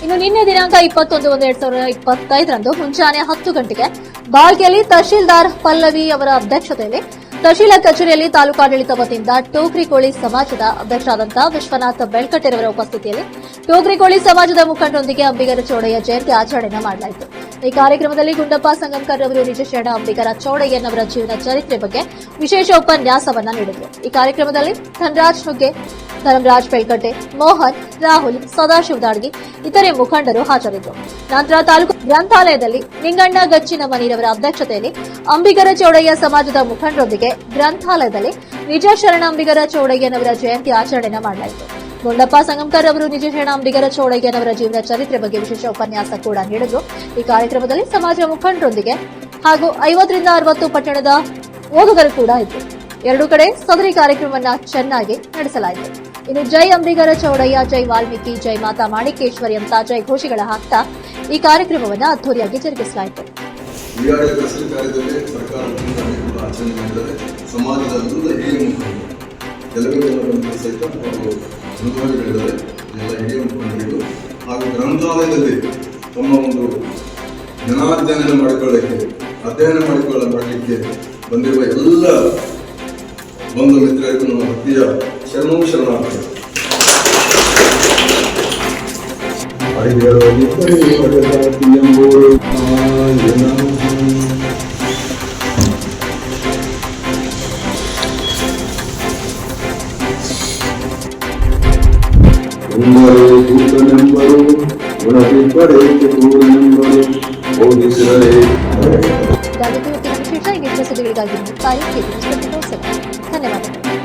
ಇನ್ನು ನಿನ್ನೆ ದಿನಾಂಕ 21/1/2025ರಂದು ಮುಂಜಾನೆ 10 ಗಂಟೆಗೆ ಬಾಳ್ಗೆಯಲ್ಲಿ ತಹಶೀಲ್ದಾರ್ ಪಲ್ಲವಿ ಅವರ ಅಧ್ಯಕ್ಷತೆಯಲ್ಲಿ ತಹಶೀಲ ಕಚೇರಿಯಲ್ಲಿ ತಾಲೂಕಾಡಳಿತ ವತಿಯಿಂದ ಟೋಕ್ರಿಕೋಳಿ ಸಮಾಜದ ಅಧ್ಯಕ್ಷರಾದಂತಹ ವಿಶ್ವನಾಥ್ ಬೆಳ್ಕಟ್ಟೆರವರ ಉಪಸ್ಥಿತಿಯಲ್ಲಿ ಟೋಕ್ರಿಕೋಳಿ ಸಮಾಜದ ಮುಖಂಡರೊಂದಿಗೆ ಅಂಬಿಗರ ಚೌಡಯ್ಯ ಜಯಂತಿ ಆಚರಣೆ ಮಾಡಲಾಯಿತು. ಈ ಕಾರ್ಯಕ್ರಮದಲ್ಲಿ ಗುಂಡಪ್ಪ ಸಂಗಂಕರ್ ಅವರು ನಿಜ ಶರಣ ಅಂಬಿಗರ ಚೌಡಯ್ಯನವರ ಜೀವನ ಚರಿತ್ರೆ ಬಗ್ಗೆ ವಿಶೇಷ ಉಪನ್ಯಾಸವನ್ನ ನೀಡಿದರು. ಈ ಕಾರ್ಯಕ್ರಮದಲ್ಲಿ ಧನರಾಜ್ ನುಗ್ಗೆ, ಧನರಾಜ್ ಬೆಳ್ಕಟ್ಟೆ, ಮೋಹನ್, ರಾಹುಲ್, ಸದಾಶಿವ ದಾಡ್ಗಿ ಇತರೆ ಮುಖಂಡರು ಹಾಜರಿದ್ದರು. ನಂತರ ತಾಲೂಕು ಗ್ರಂಥಾಲಯದಲ್ಲಿ ನಿಂಗಣ್ಣ ಗಚ್ಚಿನಮನಿರವರ ಅಧ್ಯಕ್ಷತೆಯಲ್ಲಿ ಅಂಬಿಗರ ಚೌಡಯ್ಯ ಸಮಾಜದ ಮುಖಂಡರೊಂದಿಗೆ ಗ್ರಂಥಾಲಯದಲ್ಲಿ ನಿಜ ಶರಣ ಅಂಬಿಗರ ಚೌಡಯ್ಯನವರ ಜಯಂತಿ ಆಚರಣೆ ಮಾಡಲಾಯಿತು. ಗುಂಡಪ್ಪ ಸಂಗಂಕರ್ ಅವರು ನಿಜ ಶರಣ ಅಂಬಿಗರ ಚೌಡಯ್ಯನವರ ಜೀವನ ಚರಿತ್ರೆ ಬಗ್ಗೆ ವಿಶೇಷ ಉಪನ್ಯಾಸ ಕೂಡ ನೀಡಿದರು. ಈ ಕಾರ್ಯಕ್ರಮದಲ್ಲಿ ಸಮಾಜ ಮುಖಂಡರೊಂದಿಗೆ ಹಾಗೂ 50ರಿಂದ 60 ಪಟ್ಟಣದ ಓದುಗರು ಕೂಡ ಇದ್ದರು. ಎರಡೂ ಕಡೆ ಸದರಿ ಕಾರ್ಯಕ್ರಮವನ್ನು ಚೆನ್ನಾಗಿ ನಡೆಸಲಾಯಿತು. ಇನ್ನು ಜೈ ಅಂಬಿಗರ ಚೌಡಯ್ಯ, ಜೈ ವಾಲ್ಮೀಕಿ, ಜೈ ಮಾತಾ ಮಾಣಿಕೇಶ್ವರಿ ಅಂತ ಜೈ ಘೋಷಿಗಳ ಹಾಕ್ತಾ ಈ ಕಾರ್ಯಕ್ರಮವನ್ನು ಅದ್ದೂರಿಯಾಗಿ ಜರುಗಿಸಲಾಯಿತು. ಹಾಗೂ ಗ್ರಂಥಾಲಯದಲ್ಲಿ ತಮ್ಮ ಒಂದು ಜ್ಞಾನಾರ್ಜನೆ ಮಾಡಿಕೊಳ್ಳಲಿಕ್ಕೆ, ಅಧ್ಯಯನ ಮಾಡಲಿಕ್ಕೆ ಬಂದಿರುವ ಎಲ್ಲ ಬಂಧು ಮಿತ್ರರಿಗೂ ನಮ್ಮ ಭಕ್ತಿಯ ಶರಣಾರ್ಥಿ. ಕೂತನೆಂಬರು ಗುಣವಿಬ್ಬರೇ ಕೂನೆಂಬರು ಓದಿಸಿದರೆ ವಿಶೇಷ ಸುದ್ದಿಗಳಿಗಾಗಿ ಧನ್ಯವಾದಗಳು.